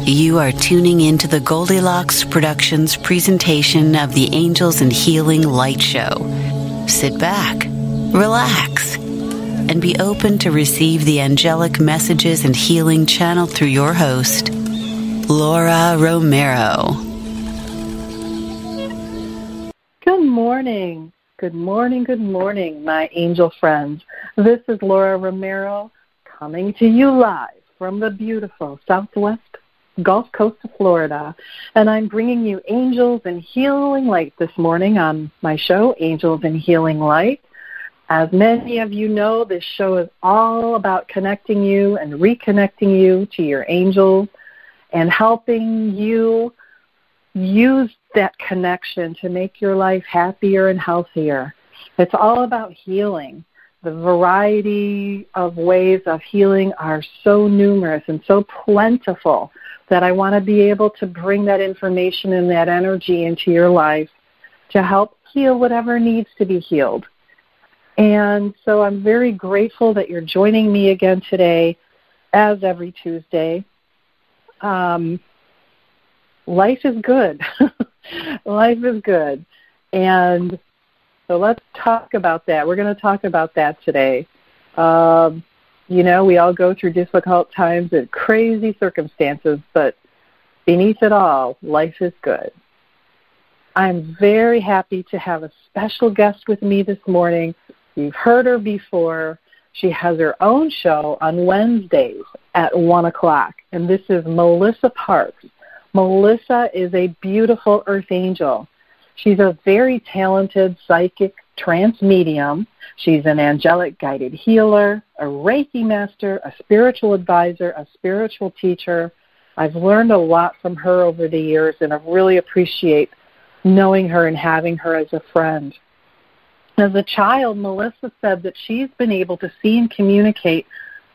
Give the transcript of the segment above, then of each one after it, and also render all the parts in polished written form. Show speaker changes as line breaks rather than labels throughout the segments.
You are tuning into the Goldilocks Productions presentation of the Angels and Healing Light Show. Sit back, relax, and be open to receive the angelic messages and healing channeled through your host, Laura Romeiro.
Good morning. Good morning, good morning, my angel friends. This is Laura Romeiro coming to you live from the beautiful Southwest Gulf Coast of Florida, and I'm bringing you Angels and Healing Light this morning on my show, Angels and Healing Light. As many of you know, this show is all about connecting you and reconnecting you to your angels and helping you use that connection to make your life happier and healthier. It's all about healing. The variety of ways of healing are so numerous and so plentiful that I want to be able to bring that information and that energy into your life to help heal whatever needs to be healed. And so I'm very grateful that you're joining me again today, as every Tuesday. Life is good. Life is good. And so let's talk about that. We're going to talk about that today. You know, we all go through difficult times and crazy circumstances, but beneath it all, life is good. I'm very happy to have a special guest with me this morning. You've heard her before. She has her own show on Wednesdays at 1 o'clock, and this is Melissa Parks. Melissa is a beautiful earth angel. She's a very talented psychic trance medium. She's an angelic guided healer, a Reiki Master, a spiritual advisor, a spiritual teacher. I've learned a lot from her over the years, and I really appreciate knowing her and having her as a friend. As a child, Melissa said that she's been able to see and communicate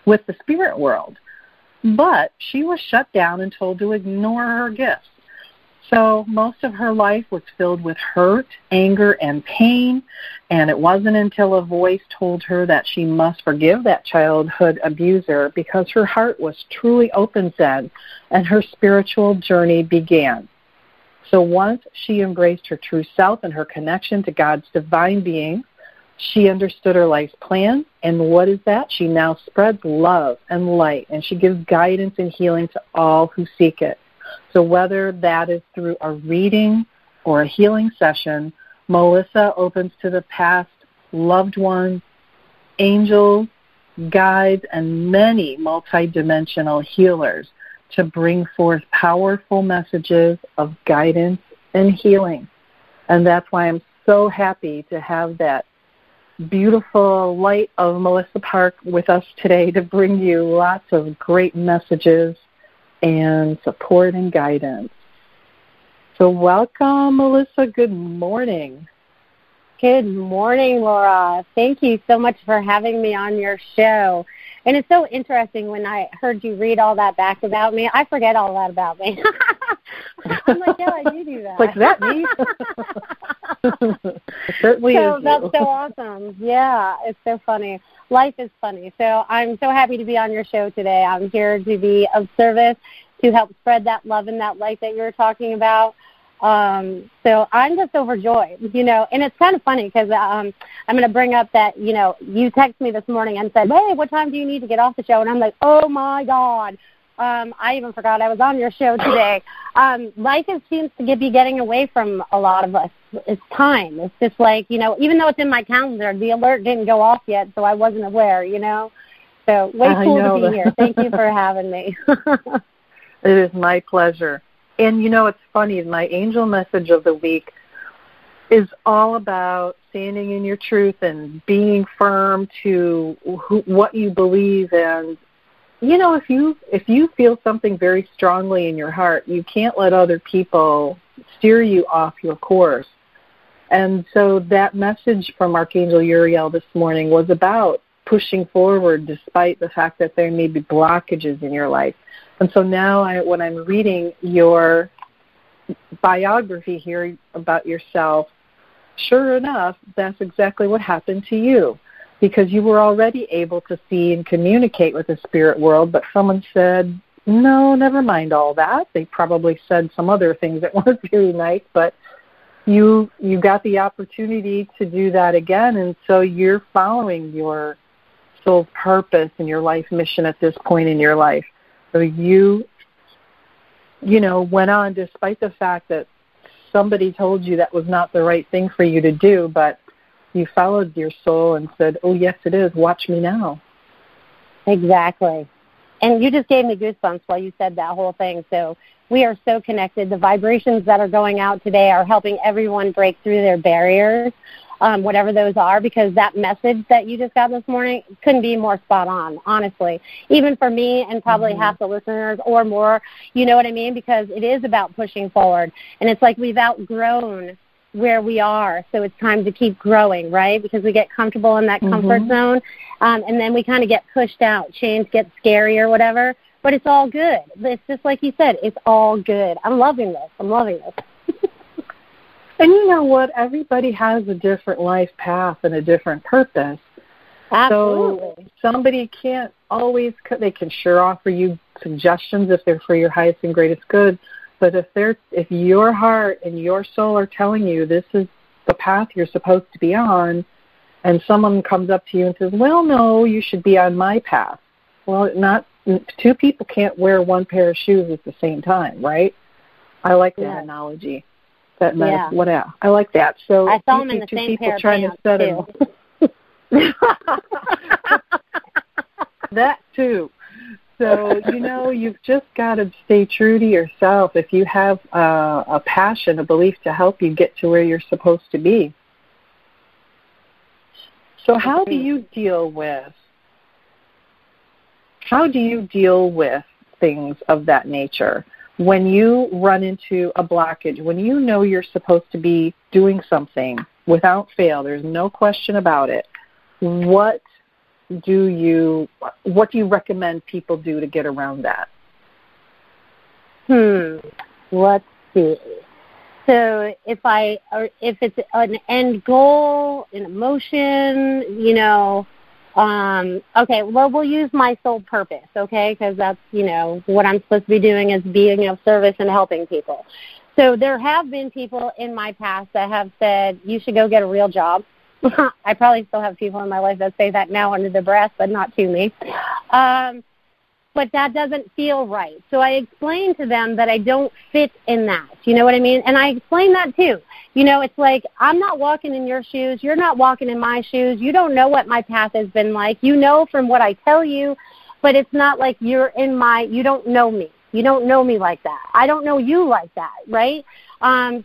with the spirit world, but she was shut down and told to ignore her gifts. So most of her life was filled with hurt, anger, and pain, and it wasn't until a voice told her that she must forgive that childhood abuser because her heart was truly open then, and her spiritual journey began. So once she embraced her true self and her connection to God's divine being, she understood her life's plan, and what is that? She now spreads love and light, and she gives guidance and healing to all who seek it. So whether that is through a reading or a healing session, Melissa opens to the past, loved ones, angels, guides, and many multidimensional healers to bring forth powerful messages of guidance and healing. And that's why I'm so happy to have that beautiful light of Melissa Park with us today to bring you lots of great messages and support and guidance. So welcome, Melissa. Good morning.
Good morning, Laura. Thank you so much for having me on your show. And it's so interesting when I heard you read all that back about me. I forget all that about me. I'm like, yeah, I do that.
Like, is that me? It certainly is.
That's so awesome. Yeah, it's so funny. Life is funny. So I'm so happy to be on your show today. I'm here to be of service, to help spread that love and that light that you were talking about. So I'm just overjoyed, you know, and it's kind of funny because I'm going to bring up that, you know, you texted me this morning and said, hey, what time do you need to get off the show? And I'm like, oh, my God. I even forgot I was on your show today. Life seems to be getting away from a lot of us. It's time. It's just like, you know, even though it's in my calendar, the alert didn't go off yet, so I wasn't aware, you know. So way cool to be here. Thank you for having me.
It is my pleasure. And, you know, it's funny, my angel message of the week is all about standing in your truth and being firm to what you believe. And, you know, if you feel something very strongly in your heart, you can't let other people steer you off your course. And so that message from Archangel Uriel this morning was about pushing forward despite the fact that there may be blockages in your life. And so now when I'm reading your biography here about yourself, sure enough, that's exactly what happened to you, because you were already able to see and communicate with the spirit world, but someone said, no, never mind all that. They probably said some other things that weren't very nice, but you got the opportunity to do that again, and so you're following your soul's purpose and your life mission at this point in your life. So you went on despite the fact that somebody told you that was not the right thing for you to do, but you followed your soul and said, oh, yes, it is. Watch me now.
Exactly. And you just gave me goosebumps while you said that whole thing. So we are so connected. The vibrations that are going out today are helping everyone break through their barriers, whatever those are, because that message that you just got this morning couldn't be more spot on, honestly. Even for me and probably half the listeners or more, you know what I mean? Because it is about pushing forward. And it's like we've outgrown where we are, so it's time to keep growing, right? Because we get comfortable in that comfort zone, and then we kind of get pushed out. Change gets scary or whatever, but it's all good. It's just like you said, it's all good. I'm loving this.
And you know what? Everybody has a different life path and a different purpose.
Absolutely.
So somebody can't always, they can sure offer you suggestions if they're for your highest and greatest good. But if your heart and your soul are telling you this is the path you're supposed to be on, and someone comes up to you and says, well, no, you should be on my path. Well, two people can't wear one pair of shoes at the same time, right? I like that analogy. That metaphor. I like that. So
I saw them in the same pair of pants,
too. That, too. So, you've just got to stay true to yourself if you have a passion, a belief to help you get to where you're supposed to be. So how do you deal with things of that nature? When you run into a blockage, when you know you're supposed to be doing something without fail, there's no question about it, what do you recommend people do to get around that?
Let's see. So if it's an end goal, an emotion, okay, well, we'll use my soul purpose, okay, because that's, what I'm supposed to be doing is being of service and helping people. So there have been people in my past that have said, you should go get a real job. I probably still have people in my life that say that now under their breath, but not to me. But that doesn't feel right. So I explain to them that I don't fit in that. You know what I mean? And I explain that too. It's like I'm not walking in your shoes. You're not walking in my shoes. You don't know what my path has been like. You know from what I tell you, but it's not like you don't know me. You don't know me like that. I don't know you like that, right?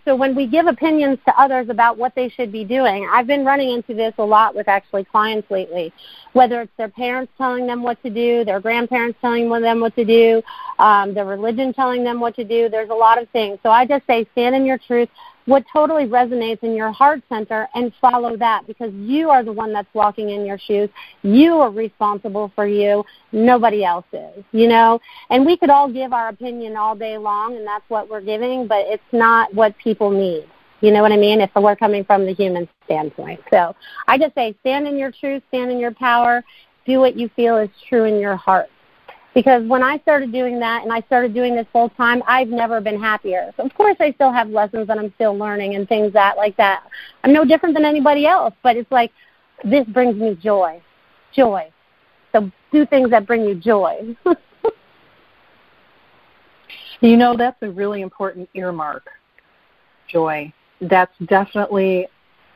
So when we give opinions to others about what they should be doing, I've been running into this a lot with actually clients lately, whether it's their parents telling them what to do, their grandparents telling them what to do, their religion telling them what to do. There's a lot of things. So I just say stand in your truth, what totally resonates in your heart center, and follow that, because you are the one that's walking in your shoes. You are responsible for you. Nobody else is, And we could all give our opinion all day long, and that's what we're giving, but it's not what people need. You know what I mean? If we're coming from the human standpoint. So I just say stand in your truth, stand in your power, do what you feel is true in your heart. Because when I started doing that and I started doing this full time, I've never been happier. So, of course, I still have lessons that I'm still learning and things like that. I'm no different than anybody else, but it's like this brings me joy. Joy. So do things that bring you joy.
That's a really important earmark, joy. That's definitely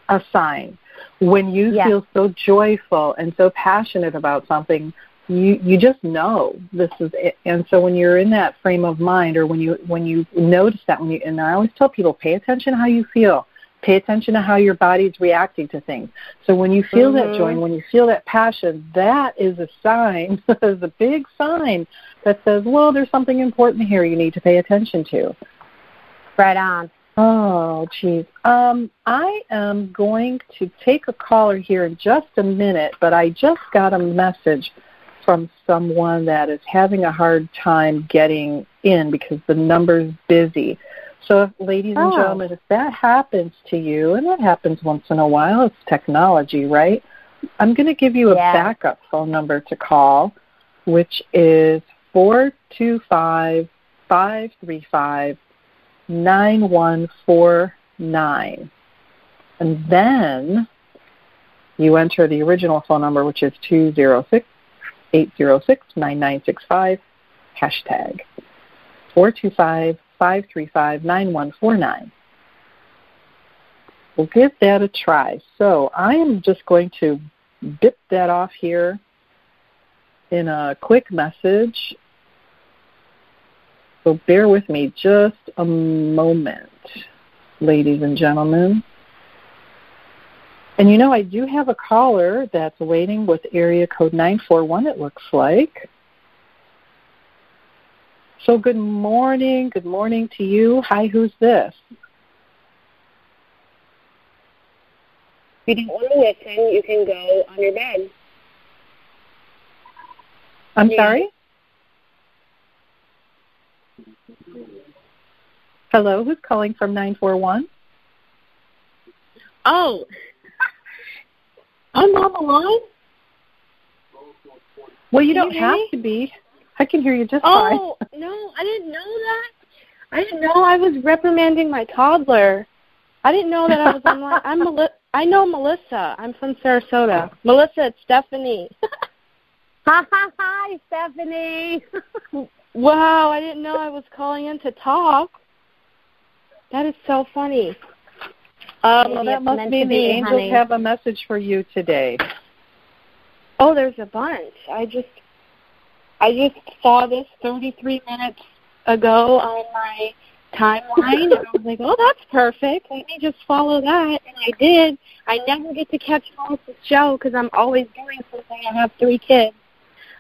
a sign. When you feel so joyful and so passionate about something, you just know this is it. And so when you're in that frame of mind, or when you notice that, and I always tell people, pay attention to how you feel. Pay attention to how your body's reacting to things. So when you feel that joy, and when you feel that passion, that is a sign, that is a big sign that says, well, there's something important here you need to pay attention to.
Right on.
Oh, geez. I am going to take a caller here in just a minute, but I just got a message from someone that is having a hard time getting in because the number's busy. So, ladies and gentlemen, if that happens to you, and that happens once in a while, it's technology, right? I'm going to give you a backup phone number to call, which is 425-535-9149. And then you enter the original phone number, which is 206-806-9965, hashtag 425-535-9149. We'll give that a try. So I am just going to bip that off here in a quick message. So bear with me just a moment, ladies and gentlemen. And you know, I do have a caller that's waiting with area code 941, it looks like. So good morning to you. Hi, who's this?
If you don't want to listen, you can go on your bed.
I'm sorry? Hello, who's calling from 941?
Oh, I'm on the line?
Well, you don't have to be. I can hear you just fine.
Oh, no, I didn't know that. I didn't know I was reprimanding my toddler. I didn't know that I was online. I know Melissa. I'm from Sarasota. Melissa, it's Stephanie.
Hi, Stephanie.
Wow, I didn't know I was calling in to talk. That is so funny.
Well, that must mean the angels have a message for you today.
Oh, there's a bunch. I just saw this 33 minutes ago on my timeline, and I was like, oh, that's perfect. Let me just follow that, and I did. I never get to catch Melissa's show because I'm always doing something. I have 3 kids.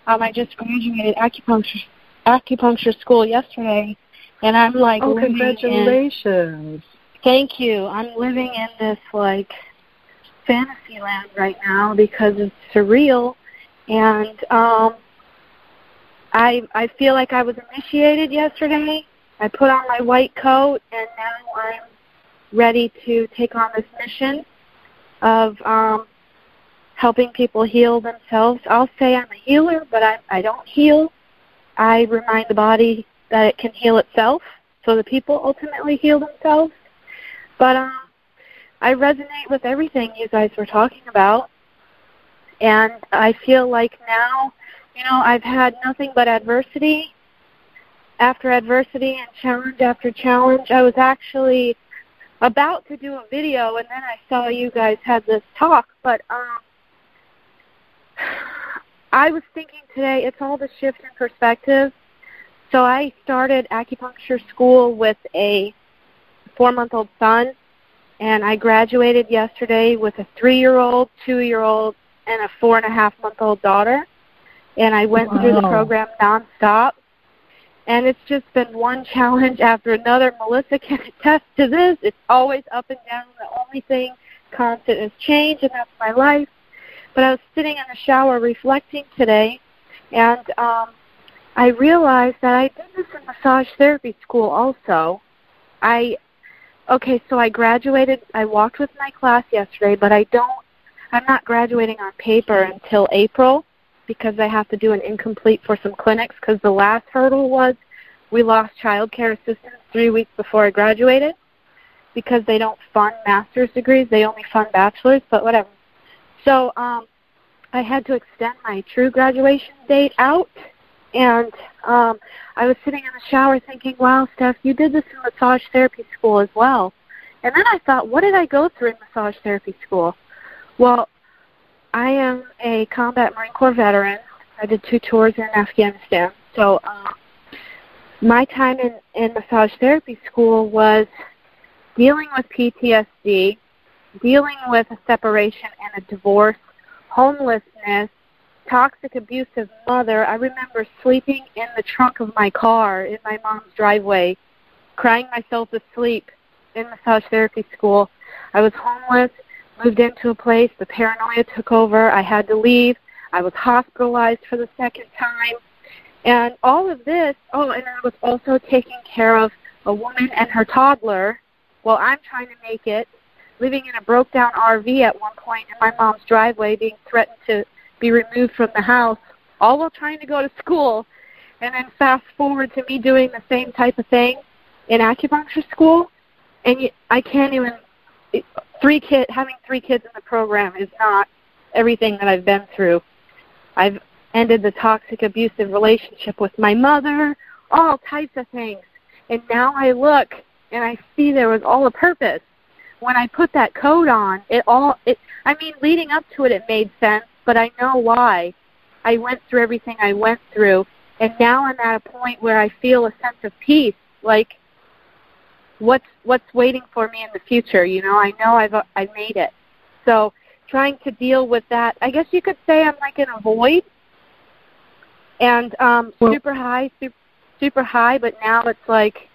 I just graduated acupuncture school yesterday, and I'm like,
oh, congratulations.
Thank you. I'm living in this, like, fantasy land right now because it's surreal, and I feel like I was initiated yesterday. I put on my white coat, and now I'm ready to take on this mission of helping people heal themselves. I'll say I'm a healer, but I don't heal. I remind the body that it can heal itself, so the people ultimately heal themselves. But I resonate with everything you guys were talking about, and I feel like now, you know, I've had nothing but adversity after adversity and challenge after challenge. I was actually about to do a video, and then I saw you guys had this talk, but I was thinking today it's all the shift in perspective. So I started acupuncture school with a 4-month-old son, and I graduated yesterday with a 3-year-old, 2-year-old, and a 4.5-month-old daughter, and I went through the program nonstop. And it's just been one challenge after another. Melissa can attest to this. It's always up and down. The only thing constant is change, and that's my life. But I was sitting in the shower reflecting today, and I realized that I did this in massage therapy school also. So I graduated. I walked with my class yesterday, but I'm not graduating on paper until April, because I have to do an incomplete for some clinics, because the last hurdle was we lost child care assistants 3 weeks before I graduated because they don't fund master's degrees. They only fund bachelor's, but whatever. So I had to extend my true graduation date out, and I was sitting in the shower thinking, wow, Steph, you did this in massage therapy school as well. And then I thought, what did I go through in massage therapy school? Well, I am a combat Marine Corps veteran. I did 2 tours in Afghanistan. So my time in massage therapy school was dealing with PTSD, dealing with a separation and a divorce, homelessness, toxic, abusive mother. I remember sleeping in the trunk of my car in my mom's driveway, crying myself to sleep in massage therapy school. I was homeless. Moved into a place, the paranoia took over, I had to leave, I was hospitalized for the 2nd time, and all of this, and I was also taking care of a woman and her toddler while I'm trying to make it, living in a broke-down RV at one point in my mom's driveway, being threatened to be removed from the house, all while trying to go to school. And then fast forward to me doing the same type of thing in acupuncture school, and I can't even, having 3 kids in the program is not everything that I've been through. I've ended the toxic, abusive relationship with my mother, all types of things. And now I look and I see there was all a purpose. When I put that code on, leading up to it, it made sense, but I know why. I went through everything I went through, and now I'm at a point where I feel a sense of peace, like what's waiting for me in the future. I know I've made it. So trying to deal with that, I guess you could say I'm like in a void, and super high, but now it's like,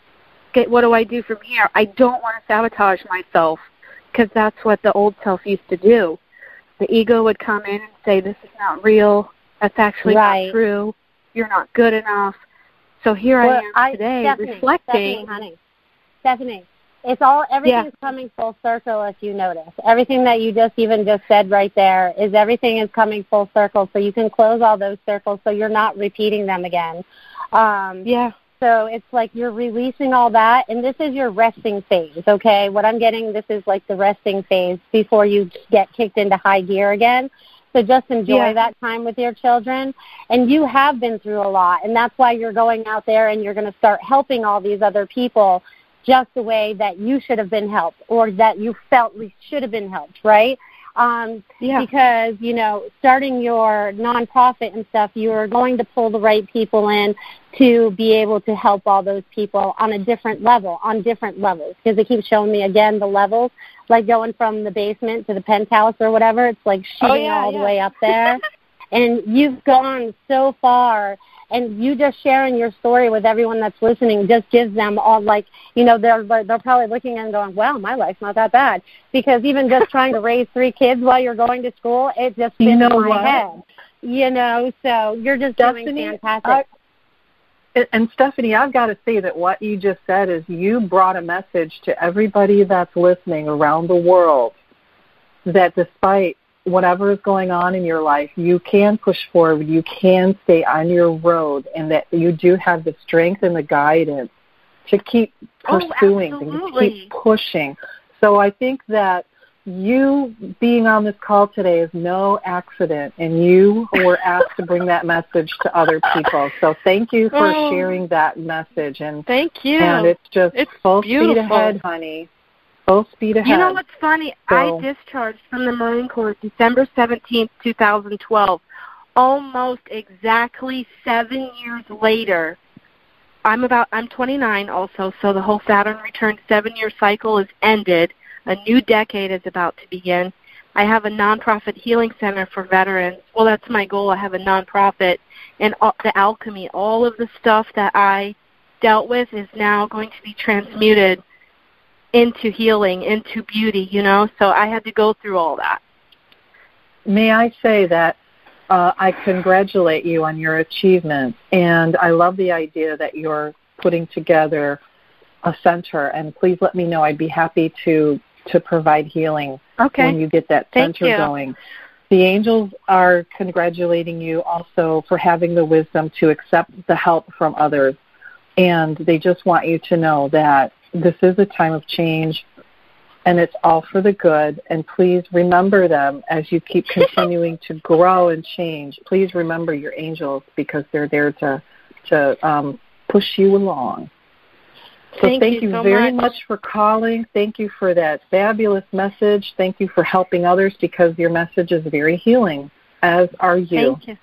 okay, what do I do from here? I don't want to sabotage myself, because that's what the old self used to do. The ego would come in and say, this is not real, that's actually not true, you're not good enough. So here I am today, reflecting.
Stephanie, everything's coming full circle if you notice. Everything that you just said right there is everything is coming full circle, so you can close all those circles so you're not repeating them again. So it's like you're releasing all that, and this is your resting phase, okay? What I'm getting, this is like the resting phase before you get kicked into high gear again. So just enjoy that time with your children. And you have been through a lot, and that's why you're going out there and you're going to start helping all these other people just the way that you should have been helped, or that you felt we should have been helped, right? Because, starting your nonprofit and stuff, you're going to pull the right people in to be able to help all those people on a different level, on different levels. Because it keeps showing me, again, the levels, like going from the basement to the penthouse or whatever. It's like shooting all the way up there. And you've gone so far. And you just sharing your story with everyone that's listening just gives them all, like, they're probably looking and going, wow, my life's not that bad. Because even just trying to raise 3 kids while you're going to school, it just fits in my head. So you're just doing fantastic.
And Stephanie, I've got to say that what you just said is you brought a message to everybody that's listening around the world that despite whatever is going on in your life, you can push forward, you can stay on your road, and that you do have the strength and the guidance to keep pursuing and to keep pushing. So I think that you being on this call today is no accident, and you were asked to bring that message to other people. So thank you for sharing that message. And
thank you.
And it's full
beautiful.
Speed ahead, honey. Full speed ahead.
You know what's funny? So, I discharged from the Marine Corps December 17th, 2012. Almost exactly 7 years later. I'm 29 also, so the whole Saturn return 7-year cycle is ended. A new decade is about to begin. I have a nonprofit healing center for veterans. Well, that's my goal. I have a nonprofit. And the alchemy, all of the stuff that I dealt with is now going to be transmuted into healing, into beauty, so I had to go through all that.
May I say that I congratulate you on your achievements, and I love the idea that you're putting together a center, and please let me know. I'd be happy to provide healing when you get that center going. The angels are congratulating you also for having the wisdom to accept the help from others, and they just want you to know that this is a time of change, and it's all for the good. And please remember them as you keep continuing to grow and change. Please remember your angels, because they're there to push you along. So thank you so very much for calling. Thank you for that fabulous message. Thank you for helping others, because your message is very healing, as are you.
Thank you.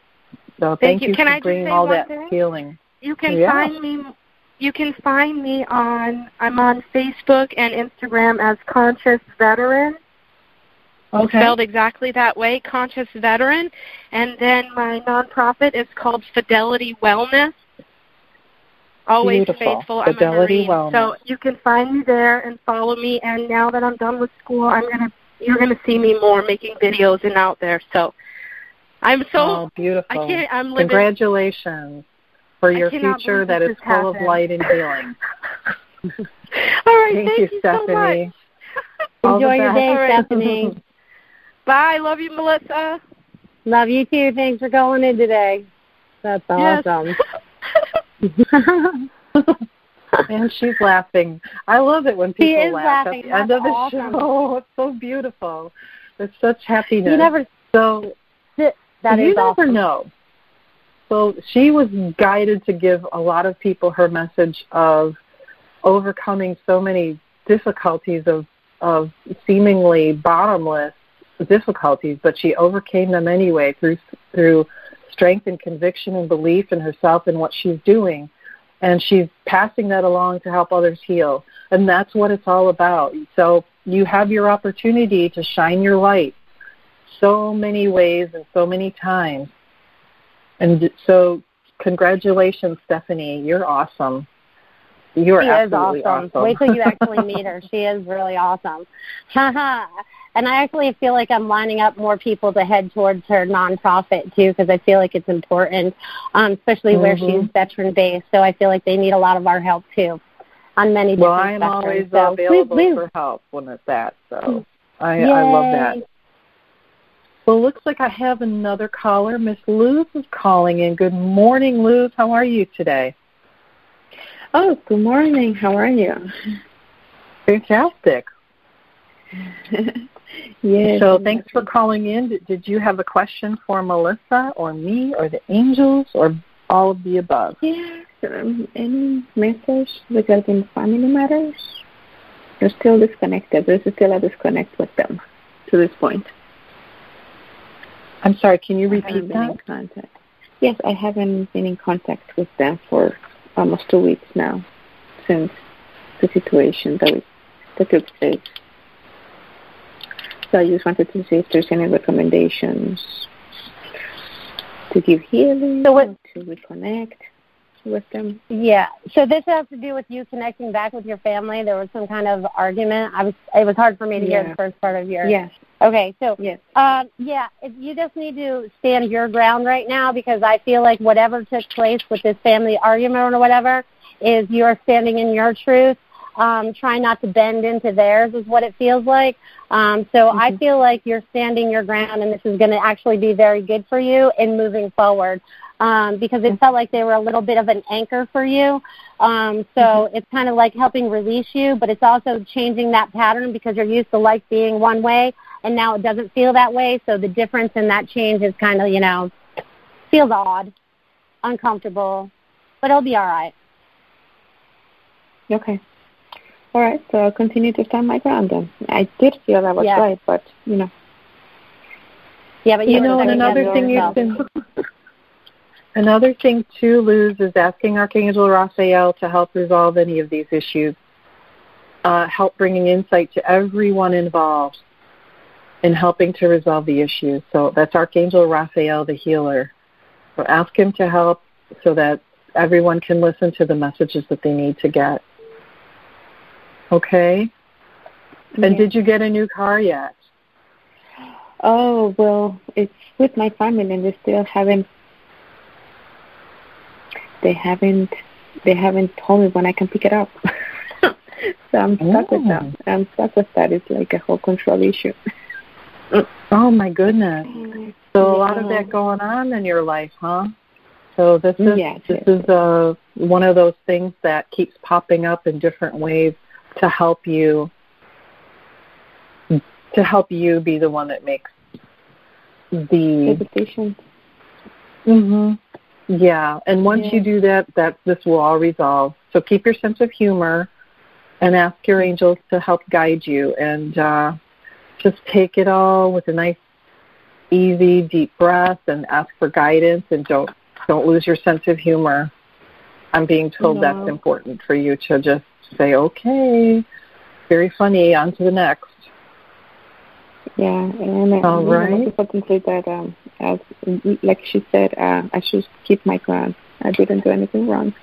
So thank you for bringing all that healing.
You can find me. You can find me I'm on Facebook and Instagram as Conscious Veteran.
Okay.
Spelled exactly that way, Conscious Veteran. And then my nonprofit is called Fidelity Wellness. Always
Beautiful.
faithful.
Fidelity
I'm a Marine. So you can find me there and follow me. And now that I'm done with school, you're gonna see me more making videos and out there. So I'm so
beautiful.
I'm living.
Congratulations for your future that is full of light and healing.
All right, thank you
Stephanie.
So much.
Enjoy your day, Stephanie.
Bye. Love you, Melissa.
Love you too. Thanks for calling in today. That's awesome.
Yes.
And she's laughing. I love it when people laugh
laughing.
at the end of the show. It's so beautiful. It's such happiness. You never know. So she was guided to give a lot of people her message of overcoming so many difficulties of seemingly bottomless difficulties, but she overcame them anyway through strength and conviction and belief in herself and what she's doing. And she's passing that along to help others heal. And that's what it's all about. So you have your opportunity to shine your light so many ways and so many times. And so congratulations, Stephanie. You're awesome. You are absolutely awesome.
Wait till you actually meet her. She is really awesome. And I actually feel like I'm lining up more people to head towards her nonprofit, too, because I feel like it's important, especially where she's veteran-based. So I feel like they need a lot of our help, too, on many different
spectrums. Well, I'm always available for help when it's that. So I love that. Well, it looks like I have another caller. Miss Luz is calling in. Good morning, Luz. How are you today?
Oh, good morning. How are you?
Fantastic.
Yes.
So thanks for calling in. Did you have a question for Melissa or me or the angels or all of the above?
Yes. Any message regarding family matters? You're still disconnected. There's still a disconnect with them to this point.
I'm sorry, can you repeat that?
Yes, I haven't been in contact with them for almost 2 weeks now since the situation that took place. So I just wanted to see if there's any recommendations to give healing, to reconnect with them.
Yeah. So this has to do with you connecting back with your family. There was some kind of argument. It was hard for me to hear the first part of your.
Yes.
Okay. So you just need to stand your ground right now, because I feel like whatever took place with this family argument or whatever is you're standing in your truth. Try not to bend into theirs is what it feels like. I feel like you're standing your ground, and this is going to actually be very good for you in moving forward, because it felt like they were a little bit of an anchor for you. It's kind of like helping release you, but it's also changing that pattern because you're used to life being one way, and now it doesn't feel that way. So the difference in that change is kind of, feels odd, uncomfortable, but it'll be all right.
Okay. All right, so I'll continue to stand my ground then. I did feel that was right, but,
Yeah, but
and another thing another thing, too, Luz, is asking Archangel Raphael to help resolve any of these issues, help bringing insight to everyone involved in helping to resolve the issues. So that's Archangel Raphael, the healer. So ask him to help so that everyone can listen to the messages that they need to get. Okay. And did you get a new car yet?
Oh, well, it's with my family, and they still haven't told me when I can pick it up. So I'm stuck with that. I'm stuck with that. It's like a whole control issue.
Oh, my goodness. So a lot of that going on in your life, huh? So this is one of those things that keeps popping up in different ways to help you be the one that makes the
decision.
Yeah, and once you do that, this will all resolve. So keep your sense of humor and ask your angels to help guide you, and just take it all with a nice, easy, deep breath, and ask for guidance, and don't lose your sense of humor. I'm being told that's important for you to just say, okay, very funny, on to the next.
Yeah, and
all right.
Most importantly, that as like she said, I should keep my ground. I didn't do anything wrong.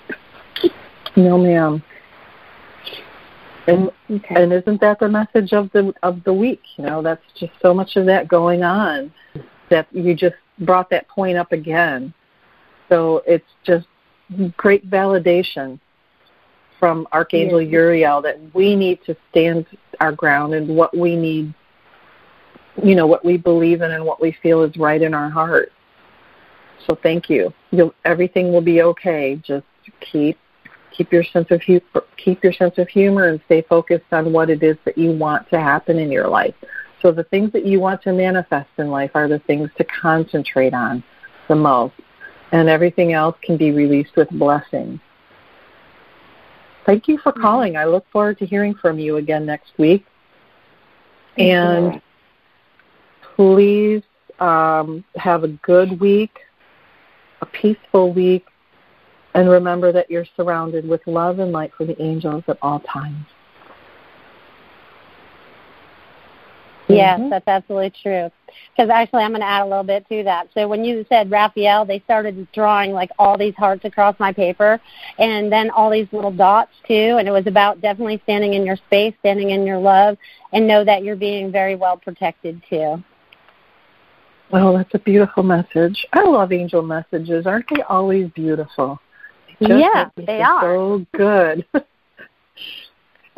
No, ma'am. And isn't that the message of the week? That's just so much of that going on that you just brought that point up again. So it's just great validation from Archangel Uriel that we need to stand our ground and what we need, what we believe in and what we feel is right in our heart. So thank you. Everything will be okay. Just keep your sense of humor and stay focused on what it is that you want to happen in your life. So the things that you want to manifest in life are the things to concentrate on the most, and everything else can be released with blessing. Thank you for calling. I look forward to hearing from you again next week. And please have a good week, a peaceful week, and remember that you're surrounded with love and light from the angels at all times.
Yes, that's absolutely true. Because actually I'm going to add a little bit to that. So when you said Raphael, they started drawing like all these hearts across my paper and then all these little dots too. And it was about definitely standing in your space, standing in your love, and know that you're being very well protected too.
Well, that's a beautiful message. I love angel messages. Aren't they always beautiful?
Yeah, they are.
So good.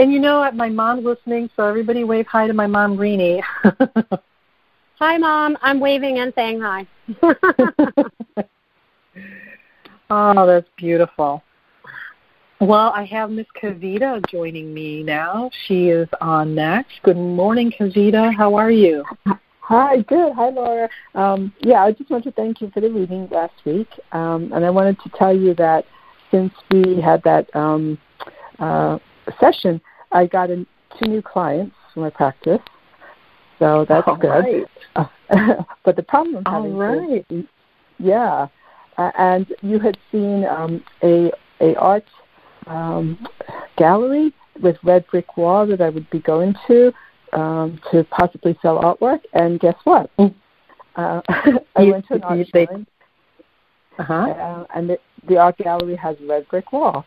And you know what? My mom's listening, so everybody wave hi to my mom, Greenie.
Hi, Mom. I'm waving and saying hi.
Oh, that's beautiful. Well, I have Miss Kavita joining me now. She is on next. Good morning, Kavita. How are you?
Hi, good. Hi, Laura. I just want to thank you for the reading last week. And I wanted to tell you that since we had that session, I got 2 new clients for my practice. So that's good. Right. But the problem I'm having is, and you had seen a art gallery with red brick wall that I would be going to possibly sell artwork. And guess what? I went to an art gallery, and the art gallery has a red brick wall.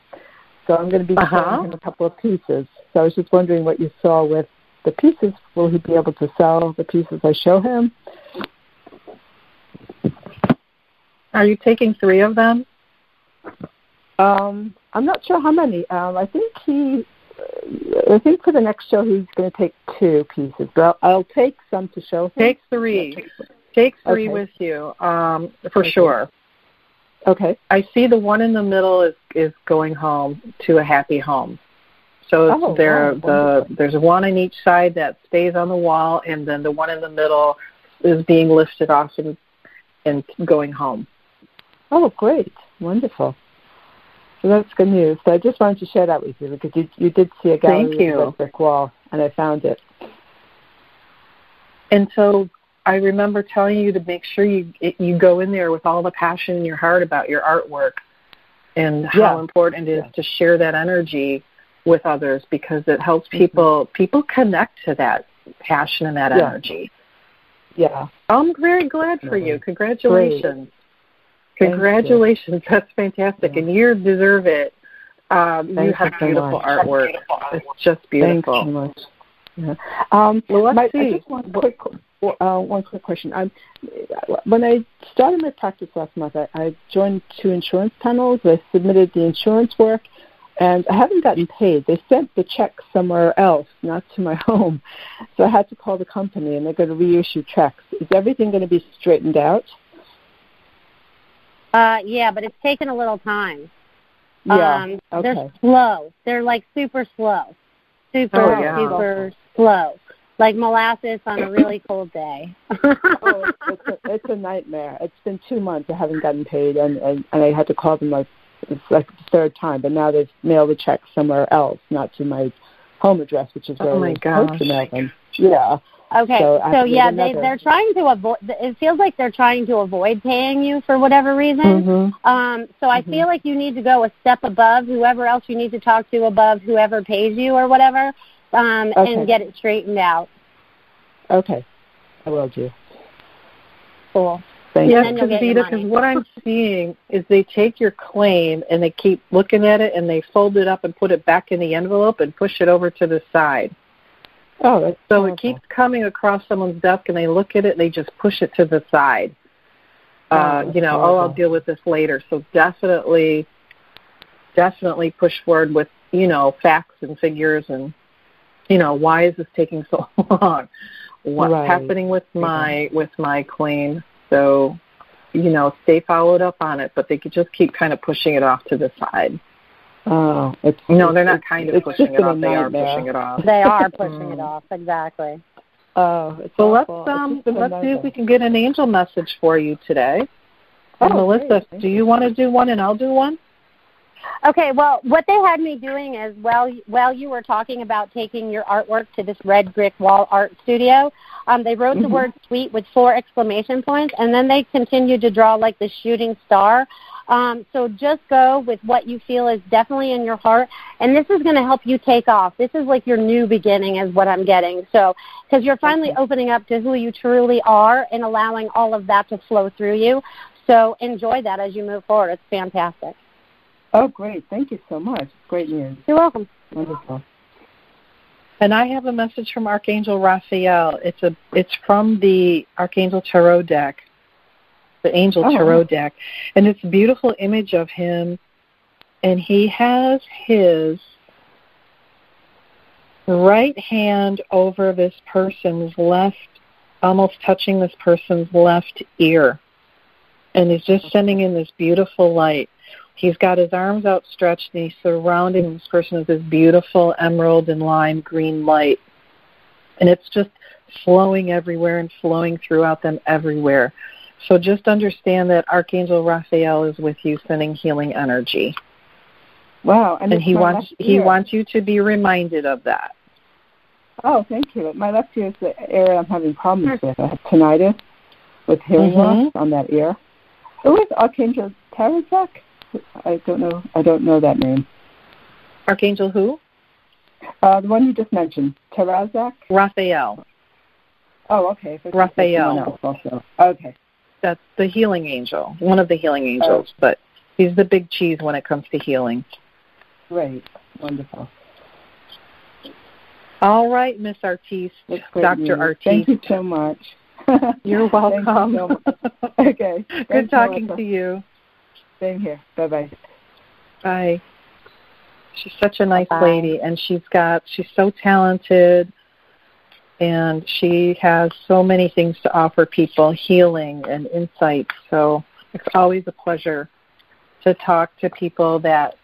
So I'm going to be showing him a couple of pieces. So I was just wondering what you saw with the pieces. Will he be able to sell the pieces I show him?
Are you taking 3 of them?
I'm not sure how many. I think for the next show he's going to take 2 pieces, but I'll take some to show him.
Take 3. Take 3 with you, for sure.
Okay.
I see the one in the middle is going home to a happy home. So there's one on each side that stays on the wall, and then the one in the middle is being lifted off and going home.
Oh, great. Wonderful. So that's good news. So I just wanted to share that with you because you did see a gallery with a brick wall, and I found it.
And so I remember telling you to make sure you go in there with all the passion in your heart about your artwork and how important it is to share that energy with others, because it helps people connect to that passion and that energy.
Yeah.
I'm very glad for you. Congratulations. Great. Congratulations. That's fantastic. And you deserve it. You have beautiful artwork. It's just beautiful.
Thanks so much. Yeah.
Well, let's see.
Just one quick question. When I started my practice last month, I joined 2 insurance panels. I submitted the insurance work, and I haven't gotten paid. They sent the check somewhere else, not to my home. So I had to call the company, and they're going to reissue checks. Is everything going to be straightened out?
Yeah, but it's taken a little time.
Yeah.
They're slow. They're like super slow. Super slow. Like molasses on a really cold day.
It's a nightmare. It's been 2 months I haven't gotten paid, and I had to call them it's like the 3rd time, but now they've mailed the check somewhere else, not to my home address, which is where they're supposed to mail them. Yeah.
Okay. So they're trying to avoid. It feels like they're trying to avoid paying you for whatever reason. So I feel like you need to go a step above whoever else you need to talk to above whoever pays you or whatever, and get it straightened out.
Okay. I will do.
Cool.
Yes, because what I'm seeing is they take your claim and they keep looking at it and they fold it up and put it back in the envelope and push it over to the side.
Oh, that's
so it keeps coming across someone's desk and they look at it and they just push it to the side. I'll deal with this later. So definitely push forward with, facts and figures and, why is this taking so long? What's happening with my claim? So stay followed up on it, but they could just keep kind of pushing it off to the side.
Oh,
they're not kind of pushing it off. They are pushing it off.
They are pushing it off, exactly.
Oh, it's
so
awful.
let's see if we can get an angel message for you today. And Melissa, do you want to do one and I'll do one?
Okay, well, what they had me doing is, while you were talking about taking your artwork to this red brick wall art studio, they wrote the word sweet with 4 exclamation points, and then they continued to draw like the shooting star. So just go with what you feel is definitely in your heart, and this is going to help you take off. This is like your new beginning is what I'm getting. So because you're finally opening up to who you truly are and allowing all of that to flow through you. So enjoy that as you move forward. It's fantastic.
Oh, great. Thank you so much. Great news.
You're welcome.
Wonderful.
And I have a message from Archangel Raphael. It's from the Archangel Tarot deck, the Angel Tarot deck. And it's a beautiful image of him. And he has his right hand over this person's left, almost touching this person's left ear. And he's just sending in this beautiful light. He's got his arms outstretched, and he's surrounding this person with this beautiful emerald and lime green light. And it's just flowing everywhere and flowing throughout them everywhere. So just understand that Archangel Raphael is with you, sending healing energy.
Wow.
And he wants you to be reminded of that.
Oh, thank you. My left ear is the area I'm having problems with. I have tinnitus with hearing loss on that ear. Who is Archangel Tarazak? I don't know that name.
Archangel who?
The one you just mentioned, Tarazak?
Raphael.
Oh, okay.
Raphael.
Also. Okay.
That's the healing angel, one of the healing angels, but he's the big cheese when it comes to healing.
Great. Wonderful.
All right, Miss Artiste, Dr. Artiste.
Thank you so much.
You're welcome.
Thank you so much. Okay.
Good talking to you.
Same here. Bye-bye.
Bye. She's such a nice lady, and she's so talented, and she has so many things to offer people, healing and insight. So it's always a pleasure to talk to people that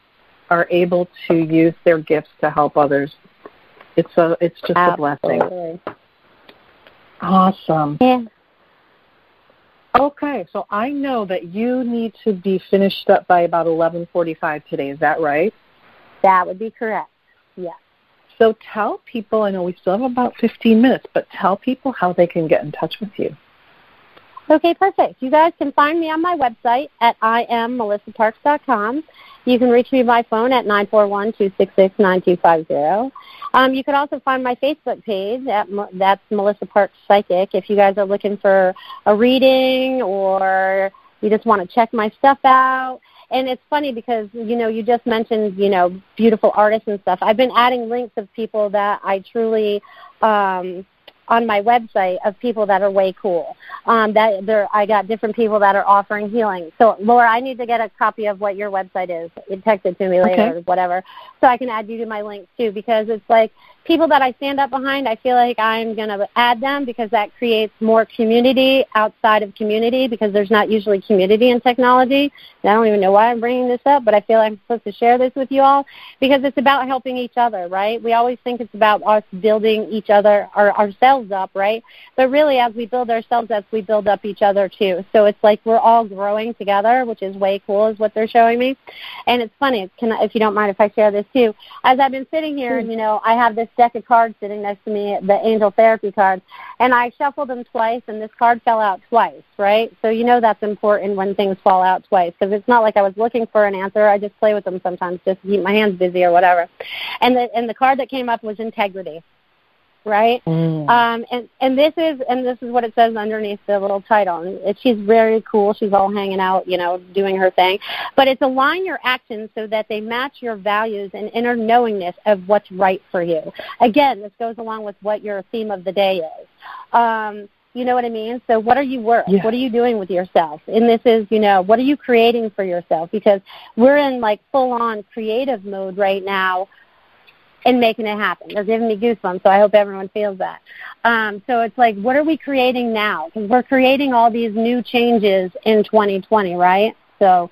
are able to use their gifts to help others. It's just a blessing. Awesome.
Yeah.
Okay, so I know that you need to be finished up by about 11:45 today. Is that right?
That would be correct. Yes.
So tell people, I know we still have about 15 minutes, but tell people how they can get in touch with you.
Okay, perfect. You guys can find me on my website at IamMelissaParks.com. You can reach me by phone at 941-266-9250. You can also find my Facebook page. That's Melissa Parks Psychic. If you guys are looking for a reading or you just want to check my stuff out. And it's funny because, you just mentioned, beautiful artists and stuff. I've been adding links of people that I truly on my website of people that are way cool. I got different people that are offering healing. So, Laura, I need to get a copy of what your website is. You text it to me later or whatever, so I can add you to my links too, because it's like people that I stand up behind, I feel like I'm going to add them because that creates more community outside of community, because there's not usually community in technology. And I don't even know why I'm bringing this up, but I feel like I'm supposed to share this with you all because it's about helping each other, right? We always think it's about us building each other or ourselves up, right? But really, as we build ourselves up, we build up each other too. So it's like we're all growing together, which is way cool is what they're showing me. And it's funny, if you don't mind if I share this too. As I've been sitting here, I have this deck of cards sitting next to me, the angel therapy cards, and I shuffled them twice, and this card fell out twice, right? So that's important when things fall out twice, because it's not like I was looking for an answer. I just play with them sometimes just to keep my hands busy or whatever. And the card that came up was integrity. Right, and this is what it says underneath the little title. And she's very cool. She's all hanging out, doing her thing. But it's align your actions so that they match your values and inner knowingness of what's right for you. Again, this goes along with what your theme of the day is. You know what I mean? So what are you worth? Yeah. What are you doing with yourself? And this is, what are you creating for yourself? Because we're in like full-on creative mode right now. and making it happen. They're giving me goosebumps, so I hope everyone feels that. So it's like, what are we creating now? Because we're creating all these new changes in 2020, right? So,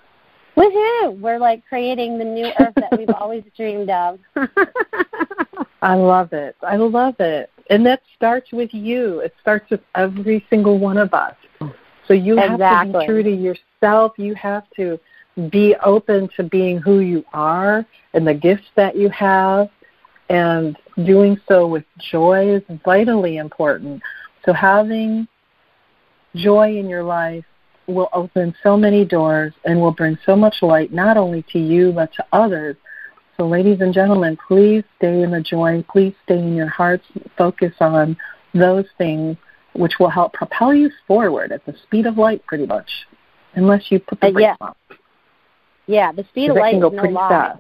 woohoo! We're like creating the new earth that we've always dreamed of.
I love it. I love it. And that starts with you. It starts with every single one of us. So you have to be true to yourself. You have to be open to being who you are and the gifts that you have. And doing so with joy is vitally important. So having joy in your life will open so many doors and will bring so much light, not only to you, but to others. So ladies and gentlemen, please stay in the joy. Please stay in your hearts. Focus on those things which will help propel you forward at the speed of light, pretty much, unless you put the brakes on.
Yeah, the speed of light is no lie.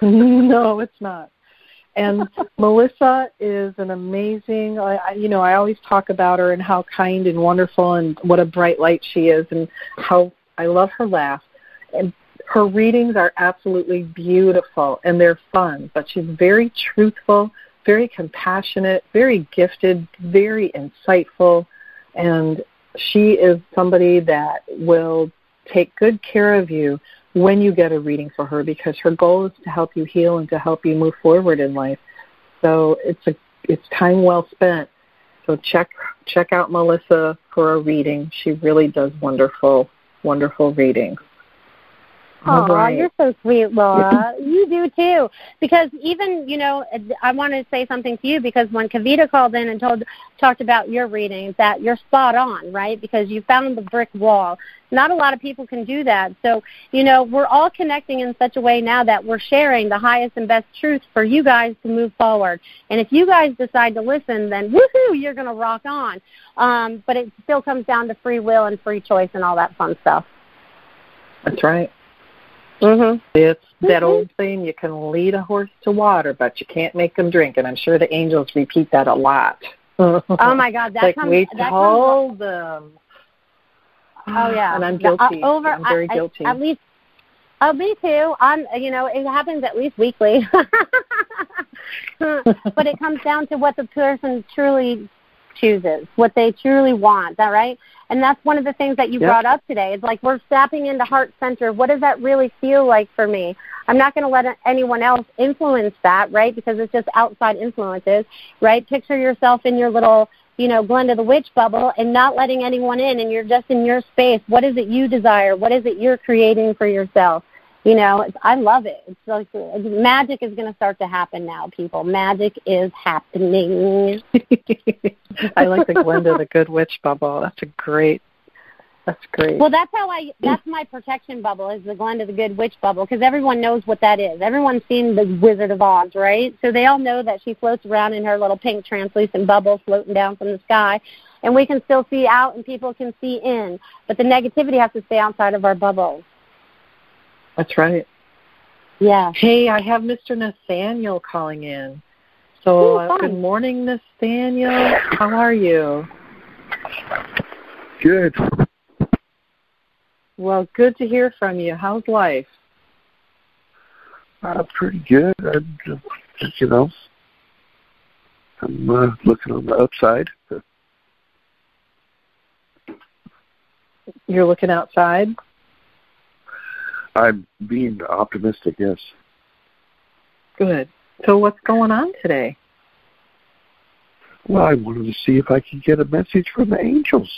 No, it's not. And Melissa is an amazing, I always talk about her and how kind and wonderful and what a bright light she is and how I love her laugh. And her readings are absolutely beautiful and they're fun, but she's very truthful, very compassionate, very gifted, very insightful, and she is somebody that will take good care of you when you get a reading for her, because her goal is to help you heal and to help you move forward in life. So it's time well spent. So check out Melissa for a reading. She really does wonderful, wonderful readings.
Oh, right. You're so sweet, Laura. You do too. Because even, I want to say something to you, because when Kavita called in and talked about your readings, that you're spot on, right? Because you found the brick wall. Not a lot of people can do that. So, we're all connecting in such a way now that we're sharing the highest and best truth for you guys to move forward. And if you guys decide to listen, then woohoo, you're going to rock on. But it still comes down to free will and free choice and all that fun stuff.
That's right.
Mm-hmm.
It's that old saying, you can lead a horse to water, but you can't make them drink. And I'm sure the angels repeat that a lot.
Oh, my God. That comes,
we told them.
Oh, yeah.
And I'm guilty. I'm very guilty.
At least, me too. It happens at least weekly. But it comes down to what the person truly chooses, what they truly want. Is that right? And that's one of the things that you brought up today. It's like we're tapping into heart center. What does that really feel like for me? I'm not going to let anyone else influence that, right? Because it's just outside influences, right? Picture yourself in your little, Glenda the Witch bubble and not letting anyone in, and you're just in your space. What is it you desire? What is it you're creating for yourself? I love it. It's like magic is going to start to happen now, people. Magic is happening.
I like the Glenda the Good Witch bubble. That's great.
Well, that's my protection bubble, is the Glenda the Good Witch bubble, because everyone knows what that is. Everyone's seen the Wizard of Oz, right? So they all know that she floats around in her little pink translucent bubble floating down from the sky, and we can still see out and people can see in, but the negativity has to stay outside of our bubbles.
That's right.
Yeah.
Hey, I have Mr. Nathaniel calling in. So good morning, Nathaniel. How are you?
Good.
Well, good to hear from you. How's life?
Pretty good. I'm looking on the upside.
You're looking outside?
I'm being optimistic, yes.
Good. So what's going on today?
Well, I wanted to see if I could get a message from the angels.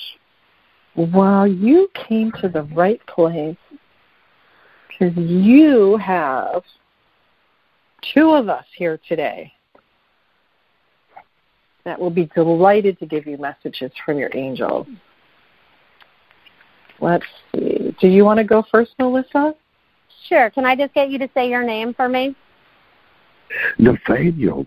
Well, you came to the right place, because you have two of us here today that will be delighted to give you messages from your angels. Let's see. Do you want to go first, Melissa?
Sure. Can I just get you to say your name for me?
Nathaniel.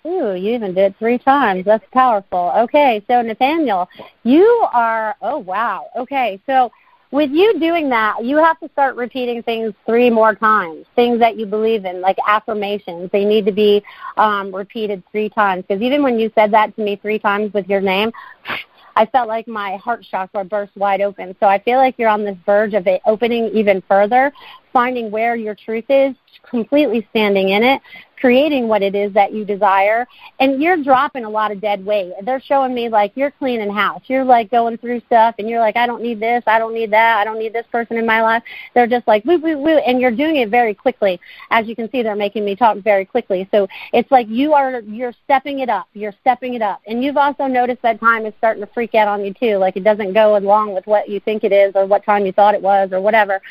Ooh, you even did it 3 times. That's powerful. Okay, so Nathaniel, you are, oh, wow. Okay, so with you doing that, you have to start repeating things 3 more times, things that you believe in, like affirmations. They need to be repeated 3 times, because even when you said that to me 3 times with your name, I felt like my heart chakra burst wide open. So I feel like you're on this verge of it opening even further, finding where your truth is, completely standing in it, creating what it is that you desire, and you're dropping a lot of dead weight. They're showing me, like, you're cleaning house. You're, like, going through stuff, and you're like, I don't need this, I don't need that, I don't need this person in my life. They're just like, woo, woo, woo, and you're doing it very quickly. As you can see, they're making me talk very quickly. So it's like you're stepping it up. You're stepping it up. And you've also noticed that time is starting to freak out on you, too. Like, it doesn't go along with what you think it is or what time you thought it was or whatever.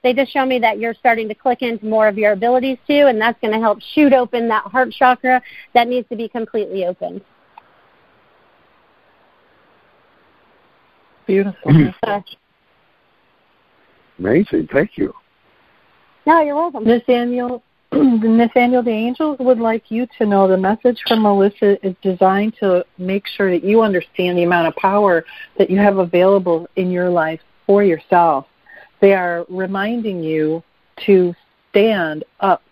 They just show me that you're starting to click into more of your abilities, too, and that's going to help shoot open that heart chakra that needs to be completely opened.
Beautiful.
Amazing. Thank you.
No, you're welcome.
Nathaniel, the angels would like you to know the message from Melissa is designed to make sure that you understand the amount of power that you have available in your life for yourself. They are reminding you to stand up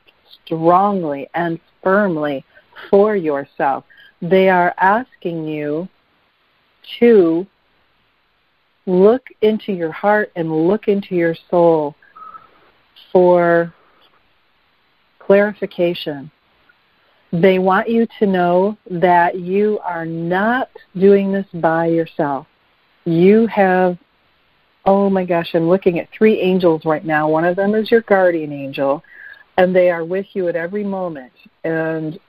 strongly and firmly for yourself. They are asking you to look into your heart and look into your soul for clarification. They want you to know that you are not doing this by yourself. You have, oh my gosh, I'm looking at 3 angels right now. One of them is your guardian angel, and they are with you at every moment. And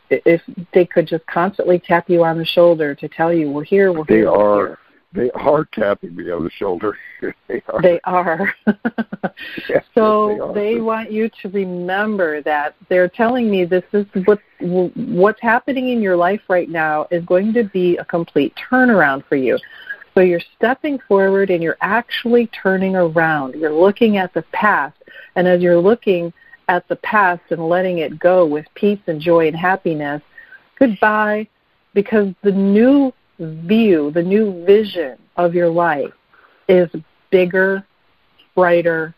if they could just constantly tap you on the shoulder to tell you, we're here, we're here, we're here.
They are tapping me on the shoulder. They are.
They are.
Yes,
so they want you to remember that they're telling me this is what's happening in your life right now is going to be a complete turnaround for you. So you're stepping forward and you're actually turning around. You're looking at the past. And as you're looking at the past and letting it go with peace and joy and happiness, goodbye, because the new view, the new vision of your life is bigger, brighter,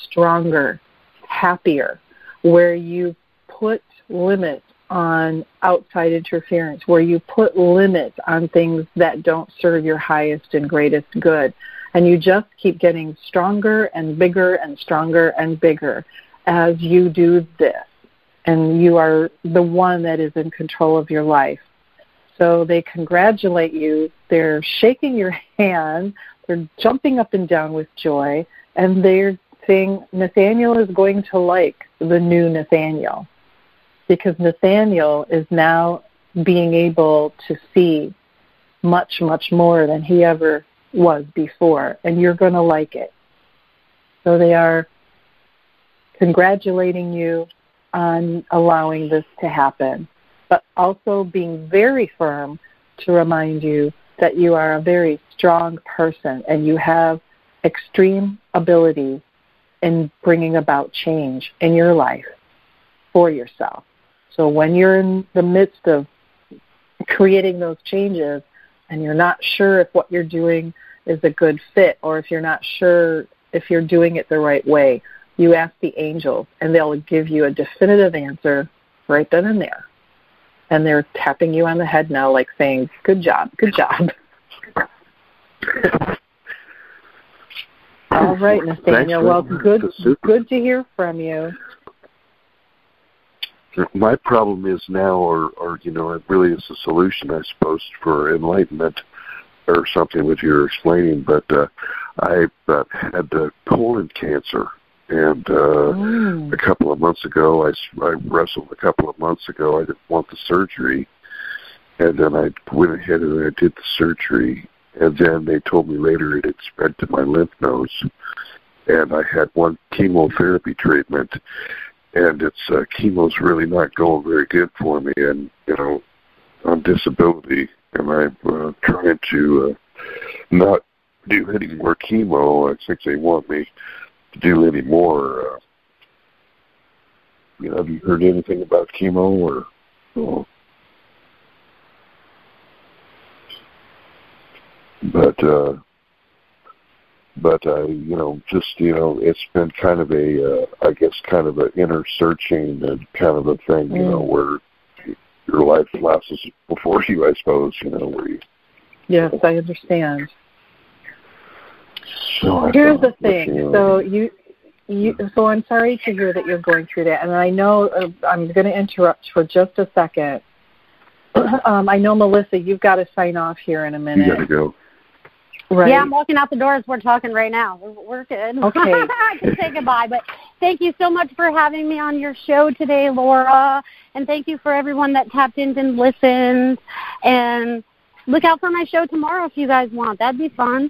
stronger, happier, where you put limits on outside interference, where you put limits on things that don't serve your highest and greatest good. And you just keep getting stronger and bigger and stronger and bigger as you do this. And you are the one that is in control of your life. So they congratulate you. They're shaking your hand. They're jumping up and down with joy. And they're saying Nathaniel is going to like the new Nathaniel, because Nathaniel is now being able to see much, much more than he ever was before. And you're going to like it. So they are congratulating you on allowing this to happen, but also being very firm to remind you that you are a very strong person and you have extreme ability in bringing about change in your life for yourself. So when you're in the midst of creating those changes and you're not sure if what you're doing is a good fit or if you're not sure if you're doing it the right way, you ask the angels and they'll give you a definitive answer right then and there. And they're tapping you on the head now, like saying, good job, good job. All right, Nathaniel. Well, good to hear from you.
My problem is now, or it really is a solution, I suppose, for enlightenment or something with your explaining, but I've had colon cancer. And a couple of months ago, I wrestled a couple of months ago. I didn't want the surgery. And then I went ahead and I did the surgery. And then they told me later it had spread to my lymph nodes. And I had one chemotherapy treatment. And chemo's really not going very good for me. And, on disability. And I'm trying to not do any more chemo. I think they want me to do any more. Have you heard anything about chemo or? Oh. But I, it's been kind of kind of an inner searching and kind of a thing, where your life flashes before you, I suppose, where you
Yes, I understand.
So
here's the thing. So I'm sorry to hear that you're going through that, and I know I'm going to interrupt for just a second. I know, Melissa, you've got to sign off here in a minute.
You got to go.
Right.
Yeah, I'm walking out the door as we're talking right now. We're good.
Okay.
I can say goodbye, but thank you so much for having me on your show today, Laura, and thank you for everyone that tapped in and listened. And look out for my show tomorrow if you guys want. That'd be fun.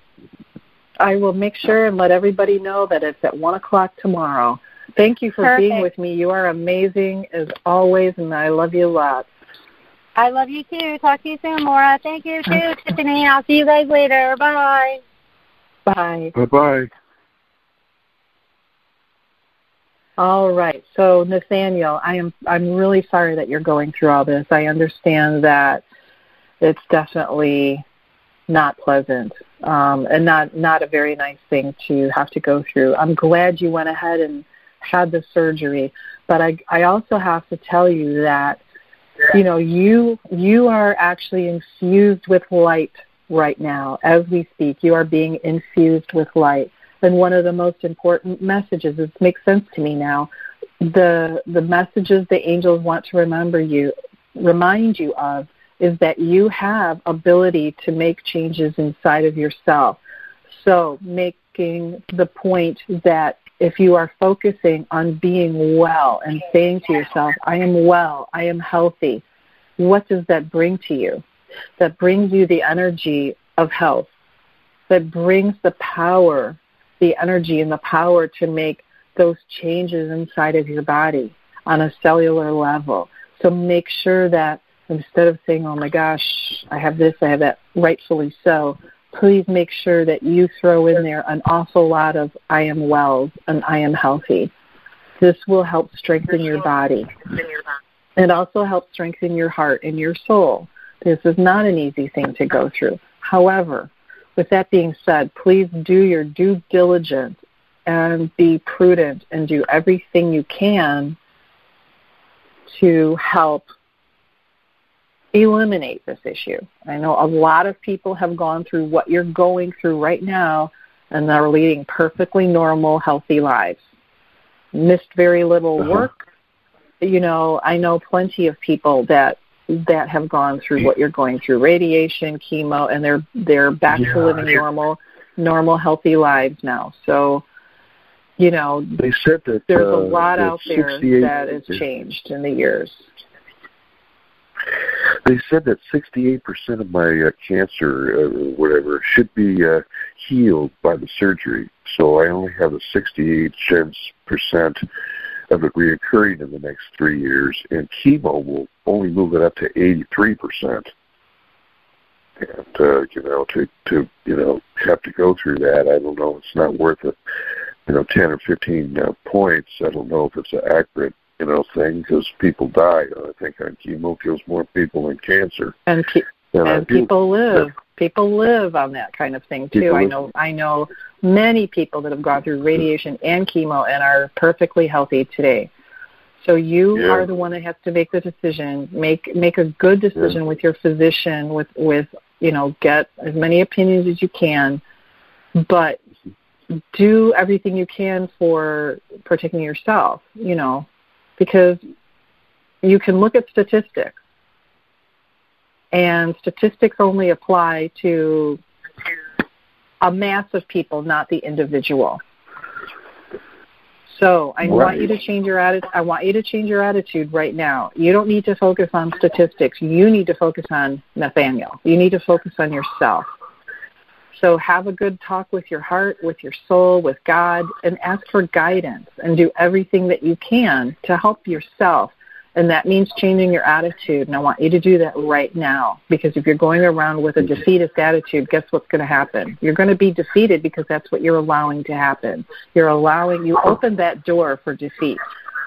I will make sure and let everybody know that it's at 1 o'clock tomorrow. Thank you for being with me. You are amazing as always, and I love you a lot.
I love you too. Talk to you soon, Laura. Thank you too, Tiffany. I'll see you guys later. Bye.
Bye.
Bye-bye.
All right. So, Nathaniel, I'm really sorry that you're going through all this. I understand that it's definitely not pleasant and not a very nice thing to have to go through. I'm glad you went ahead and had the surgery, but I also have to tell you that, you know, you are actually infused with light right now. As we speak, you are being infused with light. And one of the most important messages, this makes sense to me now, the messages the angels want to remind you of is that you have ability to make changes inside of yourself. So making the point that if you are focusing on being well and saying to yourself, I am well, I am healthy, what does that bring to you? That brings you the energy of health. That brings the power, the energy and the power to make those changes inside of your body on a cellular level. So make sure that instead of saying, oh my gosh, I have this, I have that, rightfully so, please make sure that you throw in there an awful lot of I am well and I am healthy. This will help strengthen your body. It also helps strengthen your heart and your soul. This is not an easy thing to go through. However, with that being said, please do your due diligence and be prudent and do everything you can to help eliminate this issue. I know a lot of people have gone through what you're going through right now, and they're leading perfectly normal, healthy lives. Missed very little work. You know, I know plenty of people that have gone through what you're going through, radiation, chemo, and they're back to living normal, healthy lives now. So, you know,
they said that
there's a lot out there that has changed in the years.
They said that 68% of my cancer, whatever, should be healed by the surgery. So I only have a 68% of it reoccurring in the next 3 years, and chemo will only move it up to 83%. And to have to go through that, I don't know. It's not worth it. 10 or 15 points. I don't know if it's an accurate thing, because people die. I think on chemo kills more people than cancer.
And people live. People live on that kind of thing too. I know many people that have gone through radiation and chemo and are perfectly healthy today. So you are the one that has to make the decision. Make a good decision with your physician. With get as many opinions as you can, but do everything you can for protecting yourself. Because you can look at statistics, and statistics only apply to a mass of people, not the individual. So I want you to change your attitude. I want you to change your attitude right now. You don't need to focus on statistics. You need to focus on Nathaniel. You need to focus on yourself. So have a good talk with your heart, with your soul, with God, and ask for guidance and do everything that you can to help yourself. And that means changing your attitude. And I want you to do that right now, because if you're going around with a defeatist attitude, guess what's going to happen? You're going to be defeated, because that's what you're allowing to happen. You opened that door for defeat.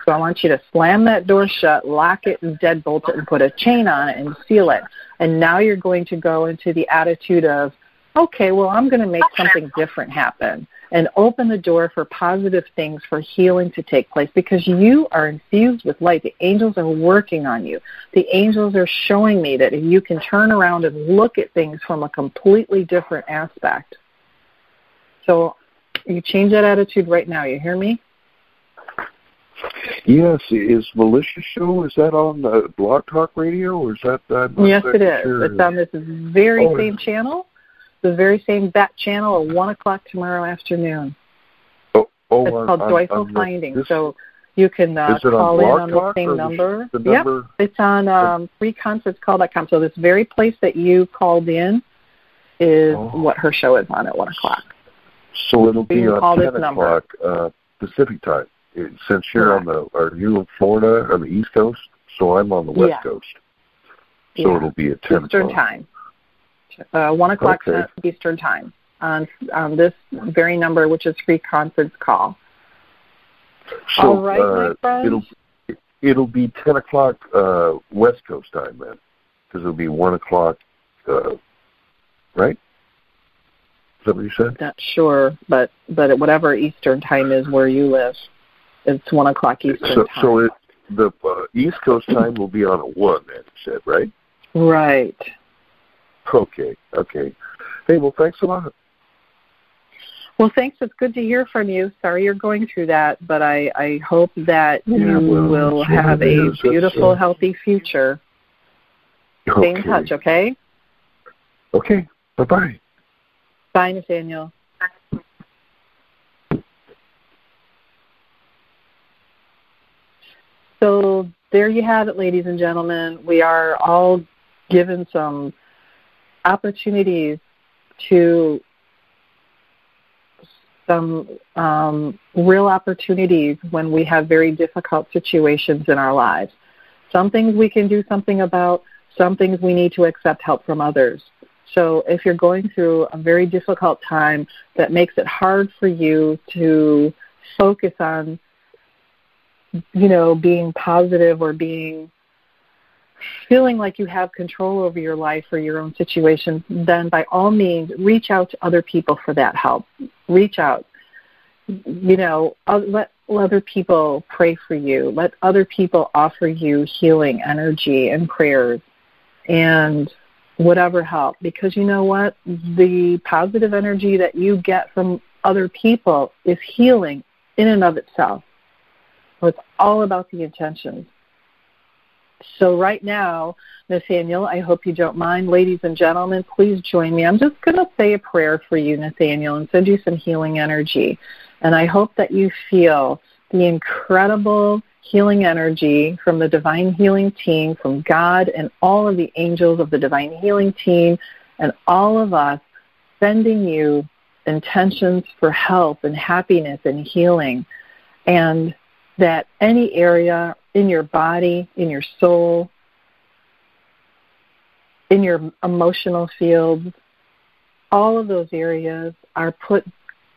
So I want you to slam that door shut, lock it and deadbolt it, and put a chain on it and seal it. And now you're going to go into the attitude of, okay, well, I'm going to make something different happen. and open the door for positive things, for healing to take place, because you are infused with light. The angels are working on you. The angels are showing me that if you can turn around and look at things from a completely different aspect. So you change that attitude right now. You hear me?
Yes. Is Malicious Show, is that on Blog Talk Radio, or is that...
Yes, it is. Sure. It's on this very same channel, the very same bat channel at 1 o'clock tomorrow afternoon. It's called Joyful Findings. So you can call in on the same number. Yep, it's on freeconferencecall.com. So this very place that you called in is what her show is on at 1 o'clock.
So it'll be on 10 o'clock Pacific time. Since you're are you in Florida on the East Coast? So I'm on the West Coast. So it'll be at 10
Eastern
o'clock.
time. 1 o'clock Eastern time on this very number, which is free conference call.
So
all right, my friends.
It'll be 10 o'clock West Coast time then, because it'll be 1 o'clock, right? Is that what you said?
Not sure, but whatever Eastern time is where you live, it's 1 o'clock Eastern time.
So the East Coast time will be on at 1, then, you said, right?
Right.
Okay. Hey, well, thanks a lot.
Well, thanks. It's good to hear from you. Sorry you're going through that, but I hope that you will have a beautiful, healthy future. Stay in touch, okay?
Okay. Bye-bye.
Bye, Nathaniel. So there you have it, ladies and gentlemen. We are all given some opportunities to some real opportunities when we have very difficult situations in our lives. Some things we can do something about, some things we need to accept help from others. So if you're going through a very difficult time that makes it hard for you to focus on, being positive or feeling like you have control over your life or your own situation, then by all means, reach out to other people for that help. Reach out. Let other people pray for you. Let other people offer you healing energy and prayers and whatever help. Because you know what? The positive energy that you get from other people is healing in and of itself. So it's all about the intentions. So right now, Nathaniel, I hope you don't mind. Ladies and gentlemen, please join me. I'm just going to say a prayer for you, Nathaniel, and send you some healing energy. And I hope that you feel the incredible healing energy from the Divine Healing Team, from God and all of the angels of the Divine Healing Team, and all of us sending you intentions for health and happiness and healing. And that any area in your body, in your soul, in your emotional fields, all of those areas are put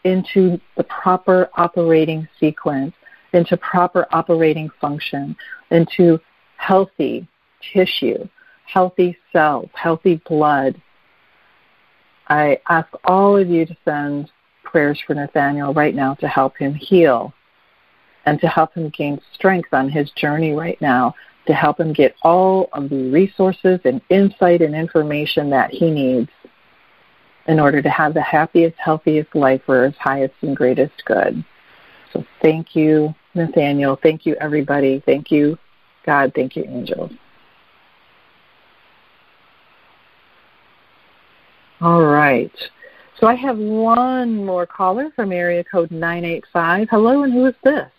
into the proper operating sequence, into proper operating function, into healthy tissue, healthy cells, healthy blood. I ask all of you to send prayers for Nathaniel right now to help him heal and to help him gain strength on his journey right now, to help him get all of the resources and insight and information that he needs in order to have the happiest, healthiest life for his highest and greatest good. So thank you, Nathaniel. Thank you, everybody. Thank you, God. Thank you, angels. All right. So I have one more caller from area code 985. Hello, and who is this?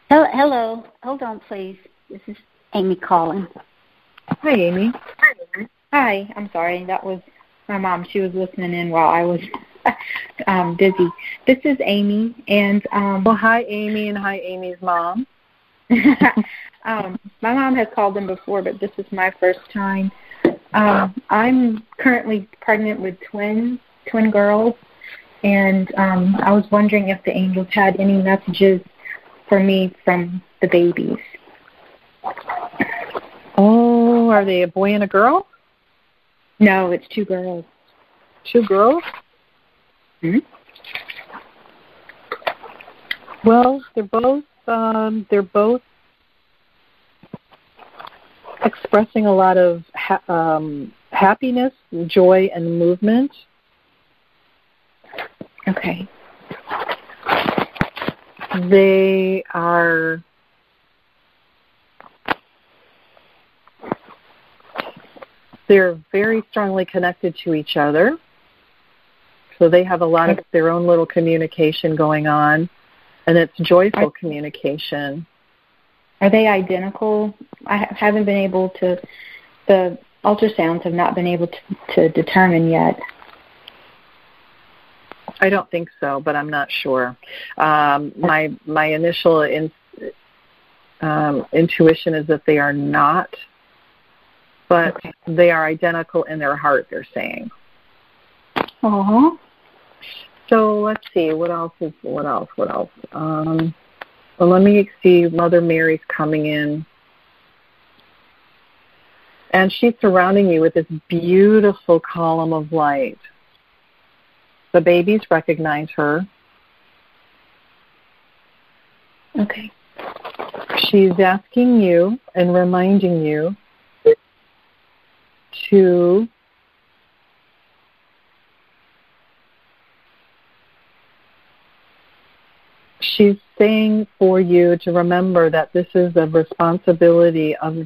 Hello. Hold on, please. This is Amy calling.
Hi, Amy.
Hi. I'm sorry. That was my mom. She was listening in while I was busy. This is Amy, and
well, hi, Amy, and hi, Amy's mom.
My mom has called in before, but this is my first time. I'm currently pregnant with twin girls, and I was wondering if the angels had any messages for me from the babies.
Oh, are they a boy and a girl?
No, it's two girls.
2 girls?
Mm-hmm.
Well, they're both expressing a lot of happiness, joy, and movement.
Okay.
They're very strongly connected to each other. So they have a lot of their own little communication going on, and it's joyful communication.
Are they identical? I haven't been able to, the ultrasounds have not been able to determine yet.
I don't think so, but I'm not sure. My initial intuition is that they are not, but they are identical in their heart, they're saying.
Uh-huh.
So let's see, what else? Well, let me see, Mother Mary's coming in. And she's surrounding you with this beautiful column of light. The babies recognize her.
Okay.
She's asking you and reminding you to she's saying for you to remember that this is a responsibility of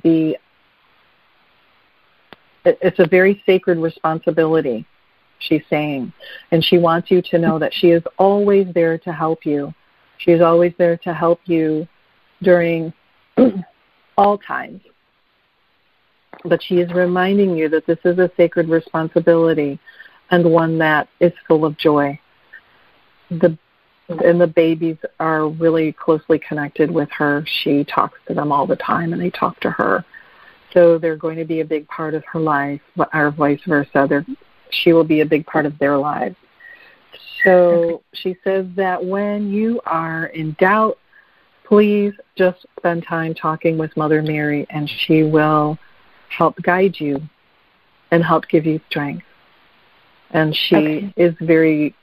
it's a very sacred responsibility, she's saying. And she wants you to know that she is always there to help you. She is always there to help you during all times. But she is reminding you that this is a sacred responsibility and one that is full of joy. And the babies are really closely connected with her. She talks to them all the time, and they talk to her. So they're going to be a big part of her life, or vice versa. She will be a big part of their lives. So she says that when you are in doubt, please just spend time talking with Mother Mary, and she will help guide you and help give you strength. And she is very...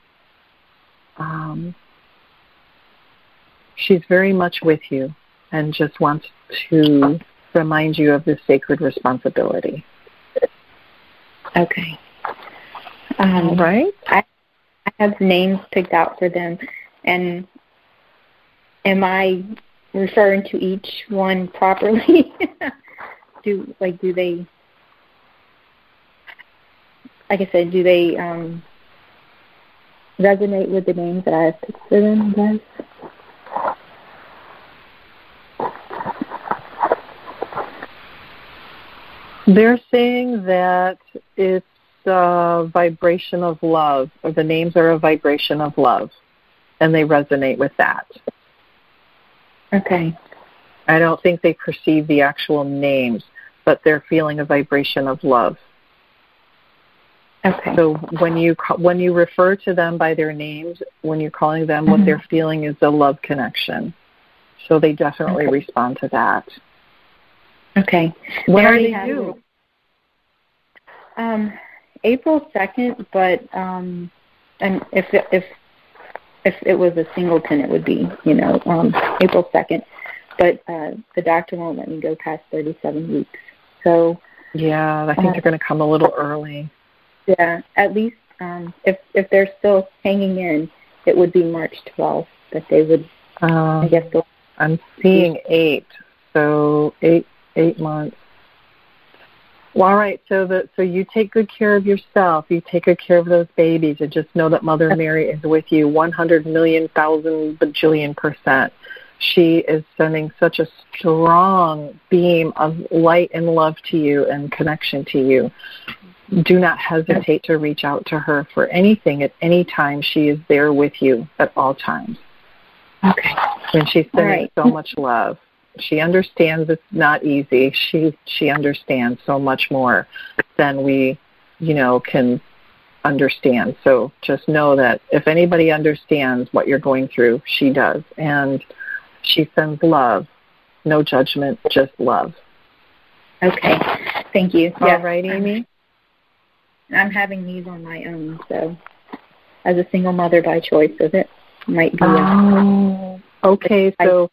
she's very much with you and just wants to remind you of this sacred responsibility.
Okay.
Right?
I have names picked out for them, and am I referring to each one properly? do they, like I said, do they resonate with the names that I have picked for them, guys?
They're saying that it's a vibration of love, or the names are a vibration of love, and they resonate with that.
Okay.
I don't think they perceive the actual names, but they're feeling a vibration of love.
Okay.
So when you refer to them by their names, when you're calling them, what they're feeling is a love connection. So they definitely respond to that.
Okay.
When are they due?
April 2nd, but and if it was a singleton, it would be April 2nd. But the doctor won't let me go past 37 weeks. So
yeah, I think they're going to come a little early.
Yeah, at least if they're still hanging in, it would be March 12th that they would. I guess.
I'm seeing 8, so 8 months. Well, all right, so you take good care of yourself. You take good care of those babies, and just know that Mother Mary is with you 100,000,000,000 bajillion%. She is sending such a strong beam of light and love to you and connection to you. Do not hesitate to reach out to her for anything at any time. She is there with you at all times.
Okay.
And she's sending so much love. She understands it's not easy. She understands so much more than we, can understand. So just know that if anybody understands what you're going through, she does. And she sends love. No judgment, just love.
Okay. Thank you.
All right, Amy?
I'm having these on my own, so as a single mother by choice, so that might be.
Okay, so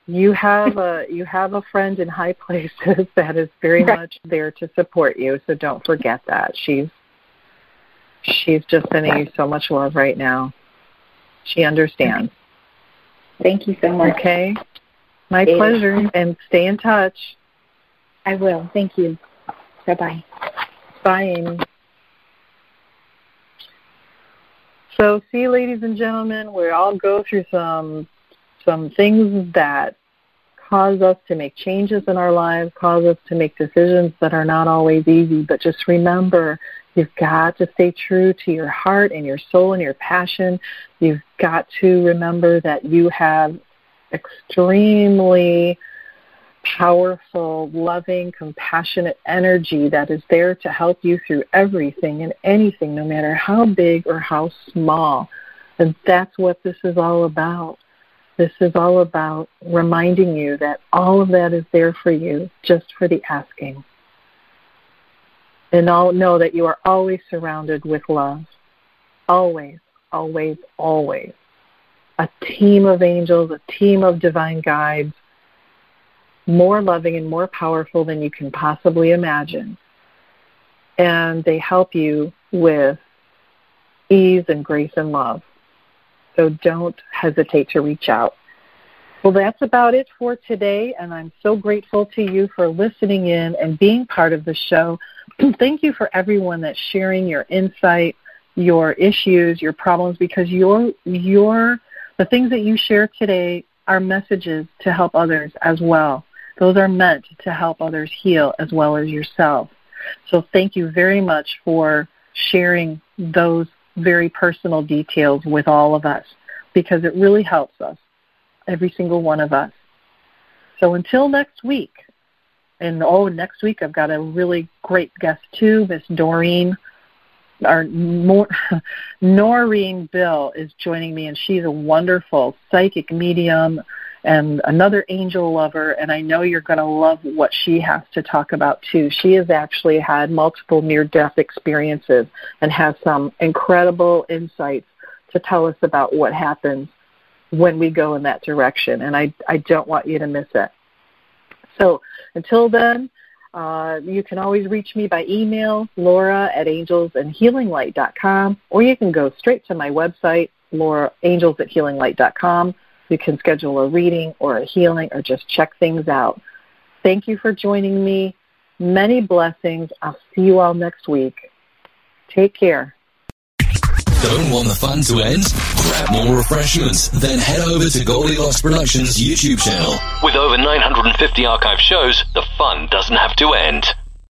you have a friend in high places that is very much there to support you. So don't forget that she's just sending you so much love right now. She understands.
Thank you so much.
Okay, my pleasure, and stay in touch.
I will. Thank you. Bye-bye.
Bye, Amy. So, see, ladies and gentlemen, we all go through some things that cause us to make changes in our lives, cause us to make decisions that are not always easy. But just remember, you've got to stay true to your heart and your soul and your passion. You've got to remember that you have extremely powerful, loving, compassionate energy that is there to help you through everything and anything, no matter how big or how small. And that's what this is all about. This is all about reminding you that all of that is there for you, just for the asking. And all know that you are always surrounded with love. Always, always, always. A team of angels, a team of divine guides, more loving and more powerful than you can possibly imagine. And they help you with ease and grace and love. So don't hesitate to reach out. Well, that's about it for today, and I'm so grateful to you for listening in and being part of the show. Thank you for everyone that's sharing your insight, your issues, your problems, because the things that you share today are messages to help others as well. Those are meant to help others heal as well as yourself. So thank you very much for sharing those very personal details with all of us, because it really helps us, every single one of us. So until next week, and next week I've got a really great guest too, Miss Noreen Bill is joining me, and she's a wonderful psychic medium and another angel lover, and I know you're going to love what she has to talk about too. She has actually had multiple near-death experiences and has some incredible insights to tell us about what happens when we go in that direction, and I don't want you to miss it. So until then, you can always reach me by email, laura@angelsandhealinglight.com, or you can go straight to my website, angelshealinglight.com. You can schedule a reading or a healing or just check things out. Thank you for joining me. Many blessings. I'll see you all next week. Take care.
Don't want the fun to end? Grab more refreshments, then head over to Goldilocks Productions' YouTube channel. With over 950 archive shows, the fun doesn't have to end.